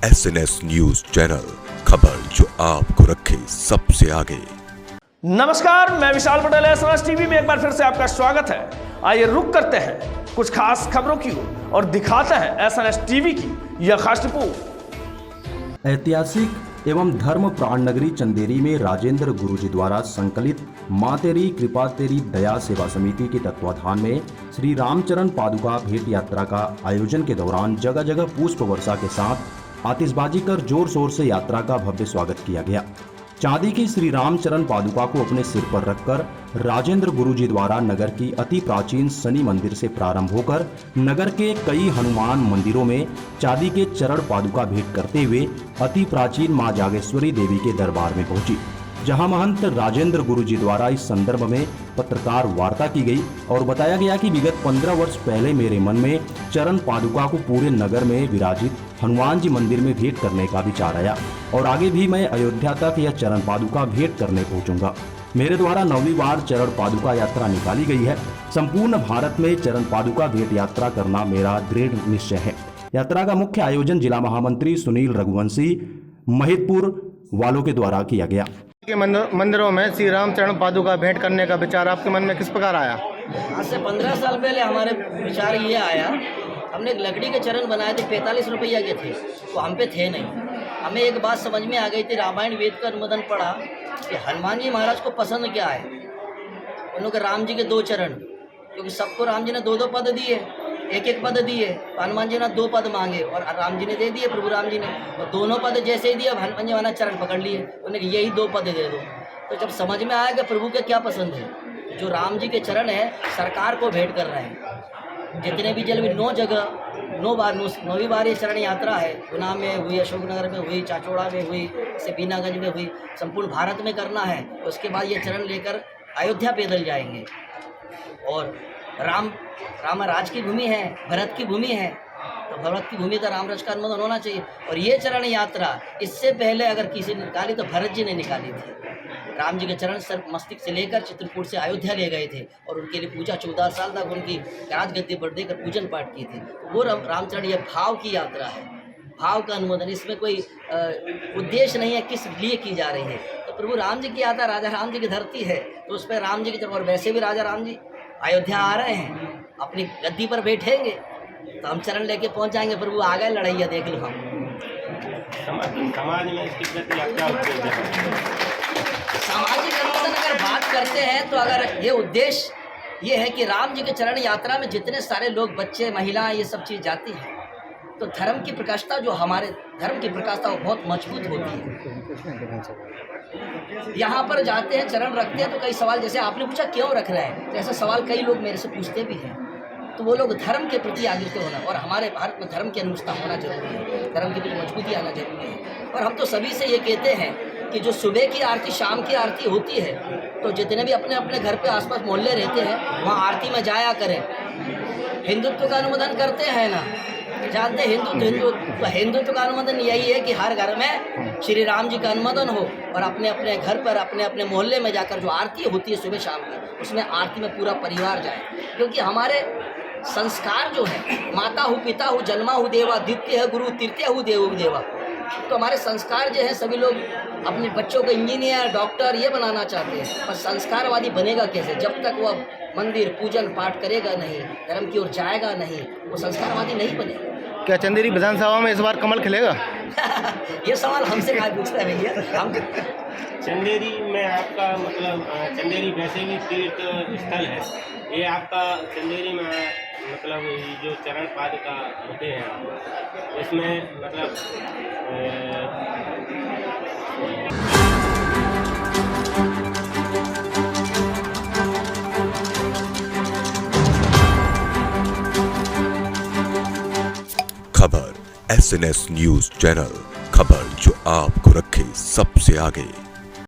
SNS news channel, खबर जो आपको रखे सबसे आगे। नमस्कार, मैं विशाल पटेल, SNS टीवी में एक बार फिर से आपका स्वागत है। आइए रुक करते हैं कुछ खास खबरों की ओर और दिखाते हैं SNS टीवी की यह खास रिपोर्ट। ऐतिहासिक एवं धर्म प्राण नगरी चंदेरी में राजेंद्र गुरुजी द्वारा संकलित माँ तेरी कृपा तेरी दया सेवा समिति के तत्वाधान में श्री रामचरण पादुका भेंट यात्रा का आयोजन के दौरान जगह जगह पुष्प वर्षा के साथ आतिशबाजी कर जोर शोर से यात्रा का भव्य स्वागत किया गया। चांदी की श्री रामचरण पादुका को अपने सिर पर रखकर राजेंद्र गुरुजी द्वारा नगर की अति प्राचीन शनि मंदिर से प्रारंभ होकर नगर के कई हनुमान मंदिरों में चांदी के चरण पादुका भेंट करते हुए अति प्राचीन मां जागेश्वरी देवी के दरबार में पहुंची, जहां महंत राजेंद्र गुरुजी द्वारा इस संदर्भ में पत्रकार वार्ता की गई और बताया गया कि विगत 15 वर्ष पहले मेरे मन में चरण पादुका को पूरे नगर में विराजित हनुमान जी मंदिर में भेंट करने का विचार आया और आगे भी मैं अयोध्या तक यह चरण पादुका भेंट करने पहुंचूंगा। मेरे द्वारा 9वीं बार चरण पादुका यात्रा निकाली गई है। संपूर्ण भारत में चरण पादुका भेंट यात्रा करना मेरा दृढ़ निश्चय है। यात्रा का मुख्य आयोजन जिला महामंत्री सुनील रघुवंशी महिदपुर वालों के द्वारा किया गया। के मंदिरों में श्री रामचरण पादुका भेंट करने का विचार आपके मन में किस प्रकार आया? आज से 15 साल पहले हमारे विचार ये आया। हमने एक लकड़ी के चरण बनाए थे, 45 रुपया के थे, तो हम पे थे नहीं। हमें एक बात समझ में आ गई थी, रामायण वेद का अनुमोदन पढ़ा कि हनुमान जी महाराज को पसंद क्या है। उन लोग राम जी के 2 चरण, क्योंकि सबको राम जी ने 2-2 पद दिए, एक पद दिए, तो हनुमान जी ने 2 पद मांगे और राम जी ने दे दिए, प्रभु राम जी ने। और दोनों पद जैसे ही दिए, अब हनुमान जी महाराज चरण पकड़ लिए, उन्हें यही 2 पद दे दो। तो जब समझ में आया कि प्रभु के क्या पसंद है, जो राम जी के चरण है सरकार को भेंट कर रहे हैं। जितने भी जल भी 9 जगह 9वीं बार ये चरण यात्रा है। गुना में हुई, अशोकनगर में हुई, चाचौड़ा में हुई, से बीनागंज में हुई, संपूर्ण भारत में करना है। उसके बाद ये चरण लेकर अयोध्या पैदल जाएंगे। और राम राज की भूमि है, भरत की भूमि है, तो भरत की भूमि तो राम राज का अनुमोदन होना चाहिए। और ये चरण यात्रा इससे पहले अगर किसी ने निकाली तो भरत जी ने निकाली थी। राम जी के चरण सर मस्तिष्क से लेकर चित्रकूट से अयोध्या ले गए थे और उनके लिए पूजा 14 साल तक उनकी राजगद्दी पर देकर पूजन पाठ की थी। वो रामचरण ये भाव की यात्रा है, भाव का अनुमोदन। इसमें कोई उद्देश्य नहीं है किस लिए की जा रही है। तो प्रभु राम जी की यात्रा, राजा राम जी की धरती है, तो उस पर राम जी की तरफ। और वैसे भी राजा राम जी अयोध्या आ रहे हैं, अपनी गद्दी पर बैठेंगे, तो हम चरण लेके पहुंच जाएंगे। प्रभु आ गए, लड़ैया देख लो। हम समाज में इसकी प्रति क्या उद्देश्य है? सामाजिक अनुमोदन अगर बात करते हैं तो अगर ये उद्देश्य ये है कि राम जी के चरण यात्रा में जितने सारे लोग, बच्चे, महिलाएं, ये सब चीज़ जाती हैं, तो धर्म की प्रकाष्ठा, जो हमारे धर्म की प्रकाष्ठा, वो बहुत मजबूत होती है। यहाँ पर जाते हैं, चरण रखते हैं, तो कई सवाल, जैसे आपने पूछा क्यों रख रहे हैं, तो ऐसा सवाल कई लोग मेरे से पूछते भी हैं। तो वो लोग धर्म के प्रति आगे होना, और हमारे भारत में धर्म की अनुष्ठा होना जरूरी है, धर्म के प्रति मजबूती आना जरूरी है। और हम तो सभी से ये कहते हैं कि जो सुबह की आरती, शाम की आरती होती है, तो जितने भी अपने अपने घर पे आसपास मोहल्ले रहते हैं, वहाँ आरती में जाया करें। हिंदुत्व का अनुमोदन करते हैं ना, जानते हैं हिंदुत्व का अनुमोदन यही है कि हर घर में श्री राम जी का अनुमोदन हो और अपने अपने घर पर, अपने अपने मोहल्ले में जाकर जो आरती होती है सुबह शाम की, उसमें आरती में पूरा परिवार जाए। क्योंकि हमारे संस्कार जो है, माता हूँ, पिता हूँ, जन्मा हूँ देवा, द्वितीय है गुरु, तृतीय हूँ देव देवा। तो हमारे संस्कार जो है, सभी लोग अपने बच्चों को इंजीनियर, डॉक्टर ये बनाना चाहते हैं, पर संस्कारवादी बनेगा कैसे? जब तक वह मंदिर पूजन पाठ करेगा नहीं, धर्म की ओर जाएगा नहीं, वो संस्कारवादी नहीं बनेगा। क्या चंदेरी विधानसभा में इस बार कमल खिलेगा? ये सवाल हमसे कहाँ पूछ रहे हैं भैया? हम चंदेरी में आपका मतलब, चंदेरी वैसे भी तीर्थ स्थल है, ये आपका चंदेरी में मतलब ये जो चरण पादुका होते हैं, इसमें मतलब खबर SNS न्यूज चैनल, खबर जो आपको रखे सबसे आगे।